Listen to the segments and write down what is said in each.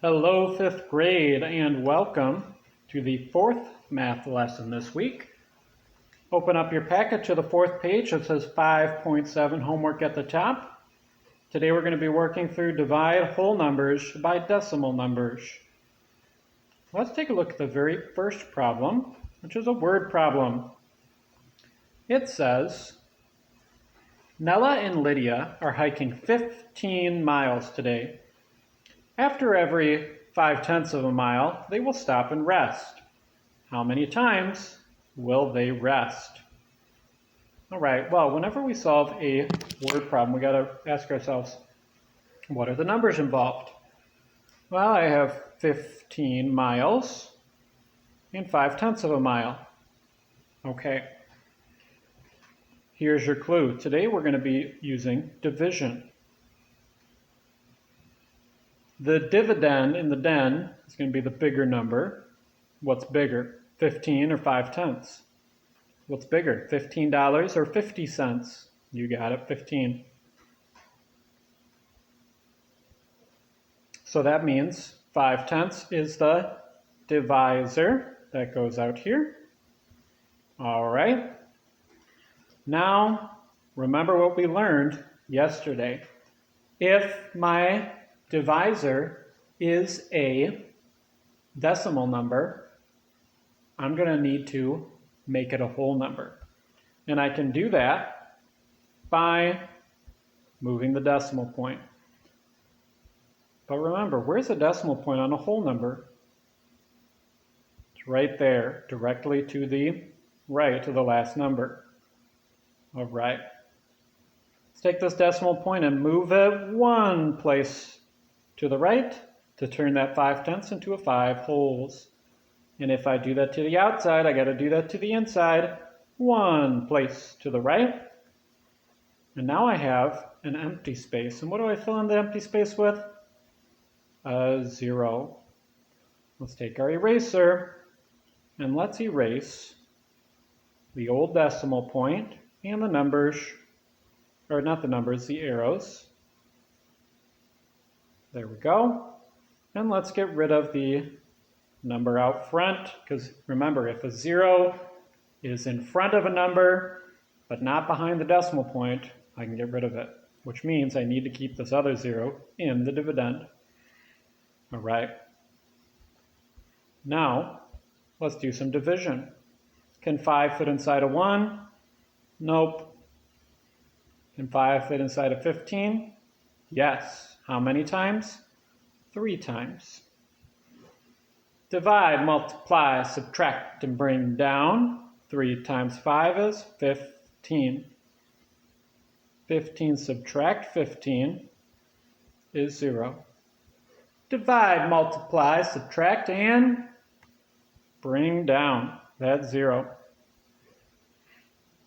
Hello, fifth grade, and welcome to the fourth math lesson this week. Open up your packet to the fourth page. It says 5.7 homework at the top. Today we're going to be working through divide whole numbers by decimal numbers. Let's take a look at the very first problem, which is a word problem. It says, Nella and Lydia are hiking 15 miles today. After every 5/10 of a mile, they will stop and rest. How many times will they rest? All right, well, whenever we solve a word problem, we got to ask ourselves, what are the numbers involved? Well, I have 15 miles and 5/10 of a mile. Okay. Here's your clue. Today we're going to be using division. The dividend in the den is going to be the bigger number. What's bigger, 15 or 5/10? What's bigger, $15 or 50 cents? You got it, 15. So that means 5/10 is the divisor. That goes out here. All right. Now, remember what we learned yesterday. If my divisor is a decimal number, I'm going to need to make it a whole number. And I can do that by moving the decimal point. But remember, where's the decimal point on a whole number? It's right there, directly to the right of the last number. All right. Let's take this decimal point and move it one place to the right to turn that 5/10 into a 5 wholes. And if I do that to the outside, I got to do that to the inside, one place to the right. And now I have an empty space. And what do I fill in the empty space with? A 0. Let's take our eraser and let's erase the old decimal point and the numbers, or not the numbers, the arrows. There we go. And let's get rid of the number out front, because remember, if a 0 is in front of a number, but not behind the decimal point, I can get rid of it, which means I need to keep this other 0 in the dividend. All right. Now, let's do some division. Can 5 fit inside a 1? Nope. Can 5 fit inside a 15? Yes. How many times? 3 times. Divide, multiply, subtract, and bring down. 3 times 5 is 15. 15 subtract 15 is 0. Divide, multiply, subtract, and bring down. That's 0.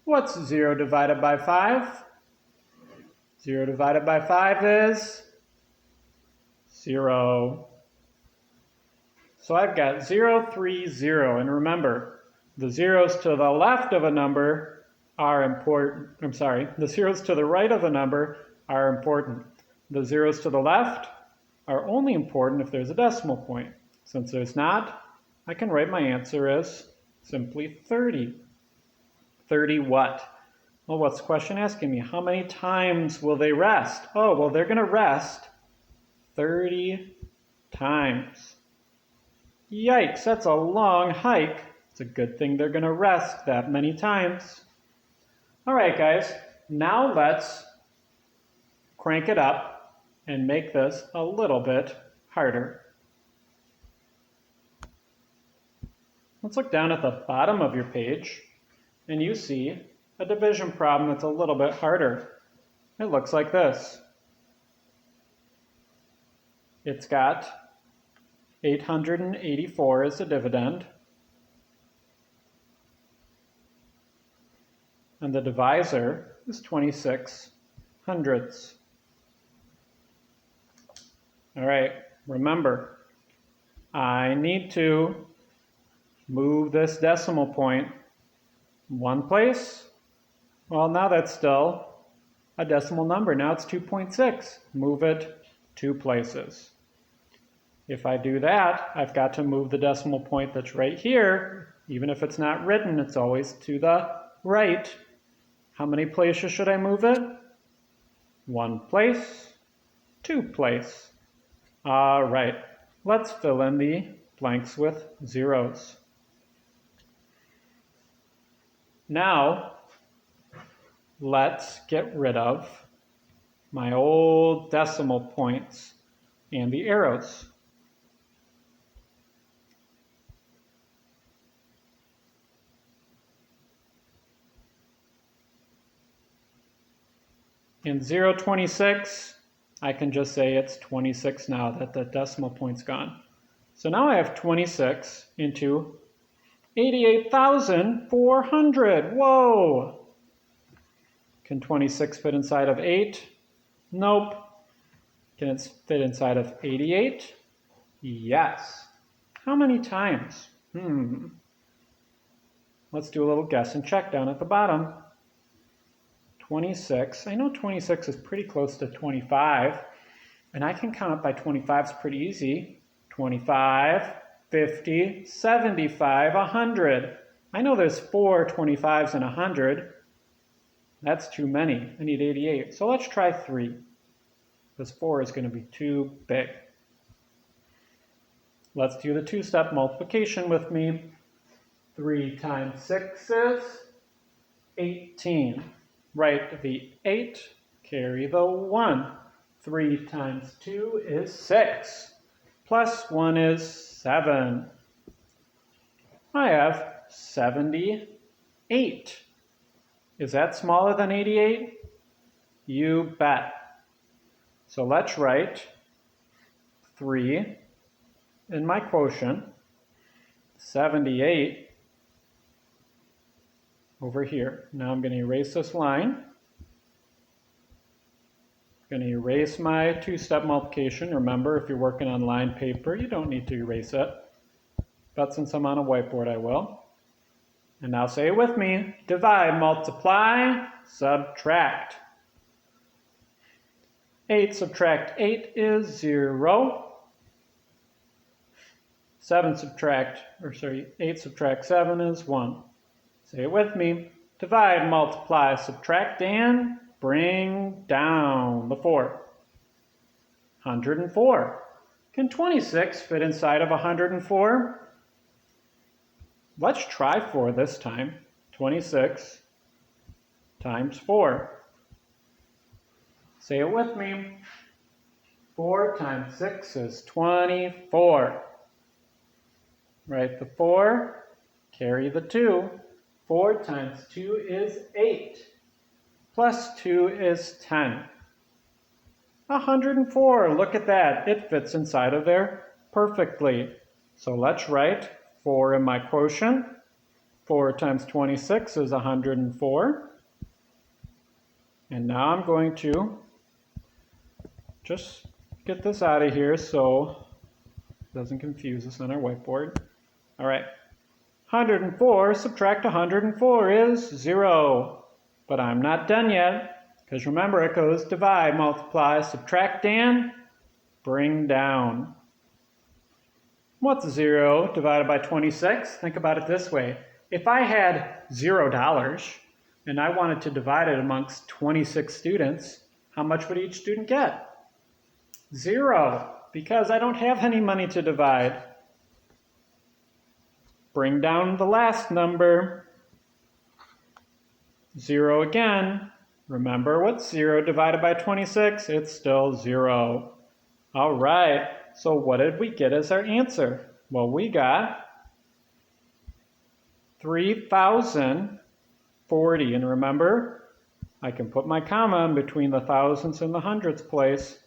What's 0 divided by 5? 0 divided by 5 is 0. So I've got 0, 3, 0. And remember, the zeros to the left of a number are important. The zeros to the right of a number are important. The zeros to the left are only important if there's a decimal point. Since there's not, I can write my answer as simply 30. 30 what? Well, what's the question asking me? How many times will they rest? Oh, well, they're going to rest 30 times. Yikes, that's a long hike. It's a good thing they're going to rest that many times. All right, guys, now let's crank it up and make this a little bit harder. Let's look down at the bottom of your page, and you see a division problem that's a little bit harder. It looks like this. It's got 884 as the dividend, and the divisor is 26 hundredths. All right, remember, I need to move this decimal point one place. Well, now that's still a decimal number. Now it's 2.6. Move it 2 places. If I do that, I've got to move the decimal point that's right here. Even if it's not written, it's always to the right. How many places should I move it? 1 place, 2 place. All right, let's fill in the blanks with zeros. Now, let's get rid of my old decimal points and the arrows. In 0.26, I can just say it's 26 now that the decimal point's gone. So now I have 26 into 88,400. Whoa! Can 26 fit inside of 8? Nope. Can it fit inside of 88? Yes. How many times? Let's do a little guess and check down at the bottom. 26. I know 26 is pretty close to 25, and I can count up by 25s pretty easy. 25, 50, 75, 100. I know there's 4 25s and 100. That's too many. I need 88. So let's try 3, because 4 is going to be too big. Let's do the two-step multiplication with me. 3 times 6 is 18. Write the 8, carry the 1. 3 times 2 is 6. Plus 1 is 7. I have 78. Is that smaller than 88? You bet. So let's write 3 in my quotient, 78 over here. Now I'm going to erase this line. I'm going to erase my two-step multiplication. Remember, if you're working on line paper, you don't need to erase it. But since I'm on a whiteboard, I will. And now say it with me. Divide, multiply, subtract. 8 subtract 8 is 0. 8 subtract 7 is 1. Say it with me. Divide, multiply, subtract, and bring down the 4. 104. Can 26 fit inside of 104? Let's try 4 this time. 26 times 4. Say it with me. 4 times 6 is 24. Write the 4, carry the 2. 4 times 2 is 8. Plus 2 is 10. 104, look at that. It fits inside of there perfectly. So let's write 4 in my quotient. 4 times 26 is 104. And now I'm going to just get this out of here so it doesn't confuse us on our whiteboard. All right. 104 subtract 104 is 0. But I'm not done yet, because remember it goes divide, multiply, subtract, and bring down. What's 0 divided by 26? Think about it this way. If I had $0 and I wanted to divide it amongst 26 students, how much would each student get? 0, because I don't have any money to divide. Bring down the last number. 0 again. Remember, what's 0 divided by 26? It's still 0. All right, so what did we get as our answer? Well, we got 3,040. And remember, I can put my comma in between the thousands and the hundreds place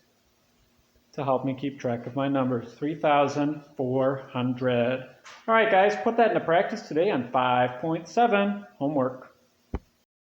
to help me keep track of my numbers. 3,400. All right, guys, put that into practice today on 5.7 homework.